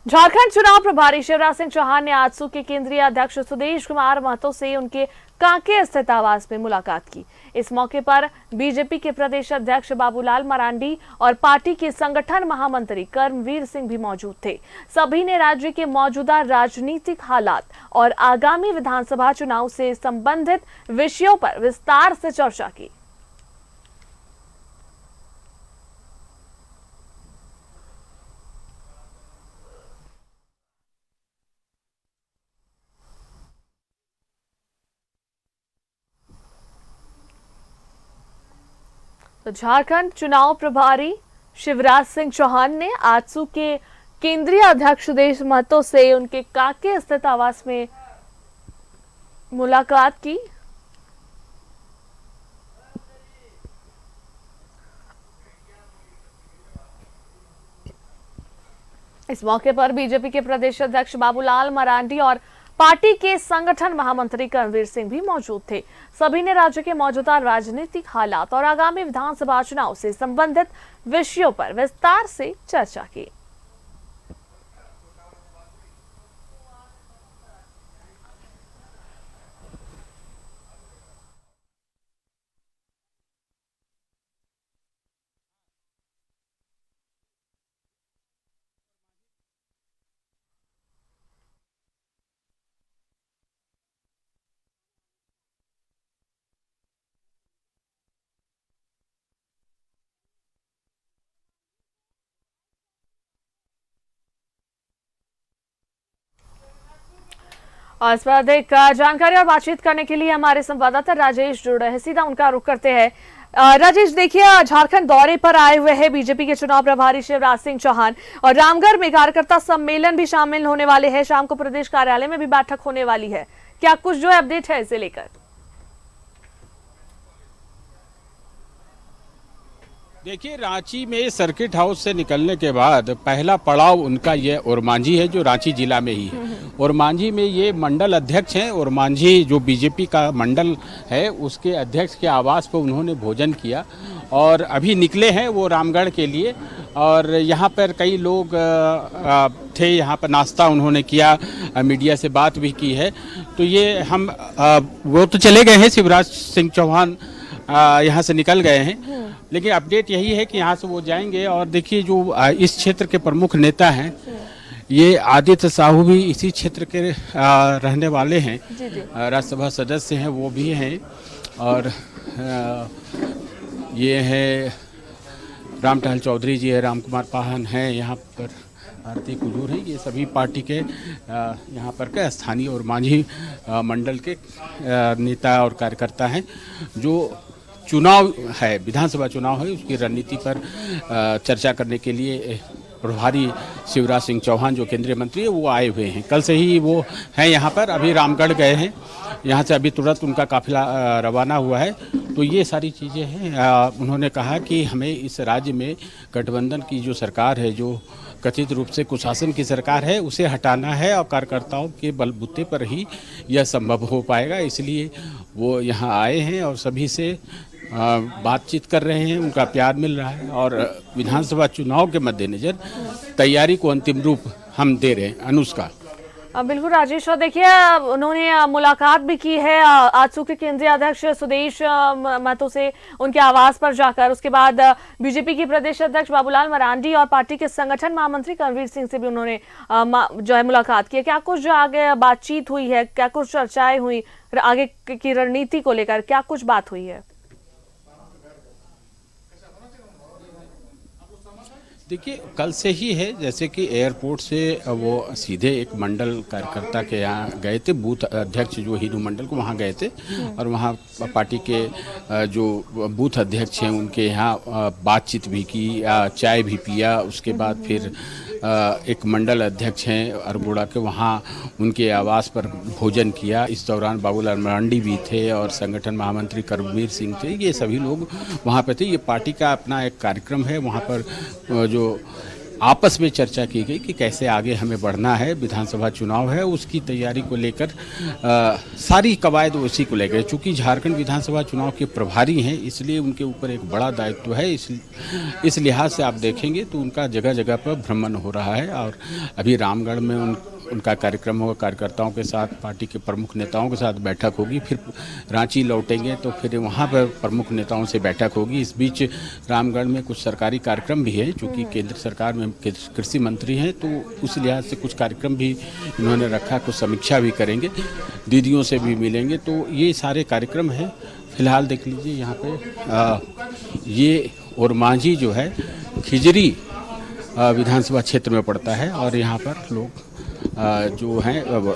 झारखंड चुनाव प्रभारी शिवराज सिंह चौहान ने आजसू के केंद्रीय अध्यक्ष सुदेश कुमार महतो से उनके कांके स्थित आवास में मुलाकात की। इस मौके पर बीजेपी के प्रदेश अध्यक्ष बाबूलाल मरांडी और पार्टी के संगठन महामंत्री कर्मवीर सिंह भी मौजूद थे। सभी ने राज्य के मौजूदा राजनीतिक हालात और आगामी विधानसभा चुनाव से संबंधित विषयों पर विस्तार से चर्चा की। तो झारखंड चुनाव प्रभारी शिवराज सिंह चौहान ने आजसू के केंद्रीय अध्यक्ष सुदेश महतो से उनके कांके स्थित आवास में मुलाकात की। इस मौके पर बीजेपी के प्रदेश अध्यक्ष बाबूलाल मरांडी और पार्टी के संगठन महामंत्री कर्मवीर सिंह भी मौजूद थे। सभी ने राज्य के मौजूदा राजनीतिक हालात और आगामी विधानसभा चुनाव से संबंधित विषयों पर विस्तार से चर्चा की। और इस पर अधिक जानकारी और बातचीत करने के लिए हमारे संवाददाता राजेश जुड़ रहे हैं। सीधा उनका रुख करते हैं। राजेश, देखिए, झारखंड दौरे पर आए हुए हैं बीजेपी के चुनाव प्रभारी शिवराज सिंह चौहान और रामगढ़ में कार्यकर्ता सम्मेलन भी शामिल होने वाले हैं। शाम को प्रदेश कार्यालय में भी बैठक होने वाली है। क्या कुछ जो अपडेट है इसे लेकर? देखिए, रांची में सर्किट हाउस से निकलने के बाद पहला पड़ाव उनका ये ओरमांझी है, जो रांची जिला में ही है। ओरमांझी में ये मंडल अध्यक्ष हैं। ओरमांझी जो बीजेपी का मंडल है, उसके अध्यक्ष के आवास पर उन्होंने भोजन किया और अभी निकले हैं वो रामगढ़ के लिए। और यहाँ पर कई लोग थे, यहाँ पर नाश्ता उन्होंने किया, मीडिया से बात भी की है। तो ये हम वो तो चले गए हैं, शिवराज सिंह चौहान यहाँ से निकल गए हैं, लेकिन अपडेट यही है कि यहाँ से वो जाएंगे। और देखिए, जो इस क्षेत्र के प्रमुख नेता हैं, ये आदित्य साहू भी इसी क्षेत्र के रहने वाले हैं, राज्यसभा सदस्य हैं, वो भी हैं। और ये है रामटहल चौधरी जी है, राम कुमार पाहन हैं, यहाँ पर आरती कुजूर है। ये सभी पार्टी के यहाँ पर के स्थानीय और मांझी मंडल के नेता और कार्यकर्ता हैं। जो चुनाव है, विधानसभा चुनाव है, उसकी रणनीति पर चर्चा करने के लिए प्रभारी शिवराज सिंह चौहान जो केंद्रीय मंत्री है वो आए हुए हैं। कल से ही वो हैं यहाँ पर, अभी रामगढ़ गए हैं, यहाँ से अभी तुरंत उनका काफिला रवाना हुआ है। तो ये सारी चीज़ें हैं। उन्होंने कहा कि हमें इस राज्य में गठबंधन की जो सरकार है, जो कथित रूप से कुशासन की सरकार है, उसे हटाना है और कार्यकर्ताओं के बलबूते पर ही यह संभव हो पाएगा। इसलिए वो यहाँ आए हैं और सभी से बातचीत कर रहे हैं, उनका प्यार मिल रहा है और विधानसभा चुनाव के मद्देनजर तैयारी को अंतिम रूप हम दे रहे हैं। अनुष्का। बिल्कुल राजेश, और देखिए, उन्होंने मुलाकात भी की है आजसू के केंद्रीय अध्यक्ष सुदेश महतो से उनके आवास पर जाकर। उसके बाद बीजेपी के प्रदेश अध्यक्ष बाबूलाल मरांडी और पार्टी के संगठन महामंत्री कर्मवीर सिंह से भी उन्होंने जो है मुलाकात की है। क्या कुछ जो आगे बातचीत हुई है, क्या कुछ चर्चाएं हुई आगे की रणनीति को लेकर, क्या कुछ बात हुई है? देखिए, कल से ही है, जैसे कि एयरपोर्ट से वो सीधे एक मंडल कार्यकर्ता के यहाँ गए थे, बूथ अध्यक्ष जो हिंदू मंडल को वहाँ गए थे और वहाँ पार्टी के जो बूथ अध्यक्ष हैं उनके यहाँ बातचीत भी की, चाय भी पिया। उसके बाद फिर एक मंडल अध्यक्ष हैं अरगोड़ा के, वहाँ उनके आवास पर भोजन किया। इस दौरान बाबूलाल मरांडी भी थे और संगठन महामंत्री कर्मवीर सिंह थे। ये सभी लोग वहाँ पे थे। ये पार्टी का अपना एक कार्यक्रम है, वहाँ पर जो आपस में चर्चा की गई कि कैसे आगे हमें बढ़ना है। विधानसभा चुनाव है, उसकी तैयारी को लेकर सारी कवायद उसी को लेकर, चूँकि झारखंड विधानसभा चुनाव के प्रभारी हैं इसलिए उनके ऊपर एक बड़ा दायित्व है। इस लिहाज से आप देखेंगे तो उनका जगह जगह पर भ्रमण हो रहा है और अभी रामगढ़ में उनका कार्यक्रम होगा, कार्यकर्ताओं के साथ, पार्टी के प्रमुख नेताओं के साथ बैठक होगी, फिर रांची लौटेंगे तो फिर वहाँ पर प्रमुख नेताओं से बैठक होगी। इस बीच रामगढ़ में कुछ सरकारी कार्यक्रम भी है, चूँकि केंद्र सरकार में कृषि मंत्री हैं तो उस लिहाज से कुछ कार्यक्रम भी इन्होंने रखा, कुछ समीक्षा भी करेंगे, दीदियों से भी मिलेंगे, तो ये सारे कार्यक्रम हैं। फिलहाल देख लीजिए यहाँ पे ये और मांझी जो है खिजरी विधानसभा क्षेत्र में पड़ता है और यहाँ पर लोग जो हैं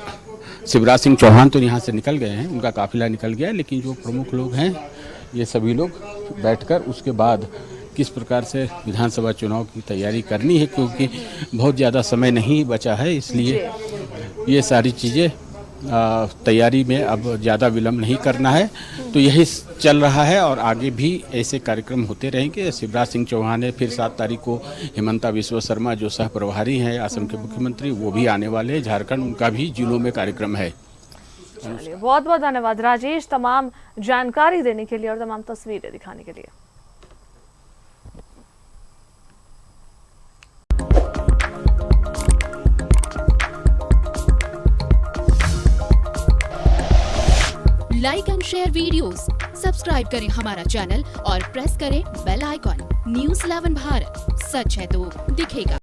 शिवराज सिंह चौहान तो यहाँ से निकल गए हैं, उनका काफिला निकल गया है, लेकिन जो प्रमुख लोग हैं ये सभी लोग बैठकर उसके बाद किस प्रकार से विधानसभा चुनाव की तैयारी करनी है, क्योंकि बहुत ज़्यादा समय नहीं बचा है, इसलिए ये सारी चीज़ें तैयारी में अब ज़्यादा विलम्ब नहीं करना है। तो यही चल रहा है और आगे भी ऐसे कार्यक्रम होते रहेंगे। शिवराज सिंह चौहान है, फिर 7 तारीख को हिमंता बिस्वा शर्मा जो सह प्रभारी हैं असम के मुख्यमंत्री, वो भी आने वाले हैं झारखंड, उनका भी जिलों में कार्यक्रम है। चलिए, बहुत बहुत धन्यवाद राजेश तमाम जानकारी देने के लिए और तमाम तस्वीरें दिखाने के लिए। Like and share videos, subscribe करें हमारा चैनल और प्रेस करें बेल आइकॉन। न्यूज़ 11 भारत, सच है तो दिखेगा।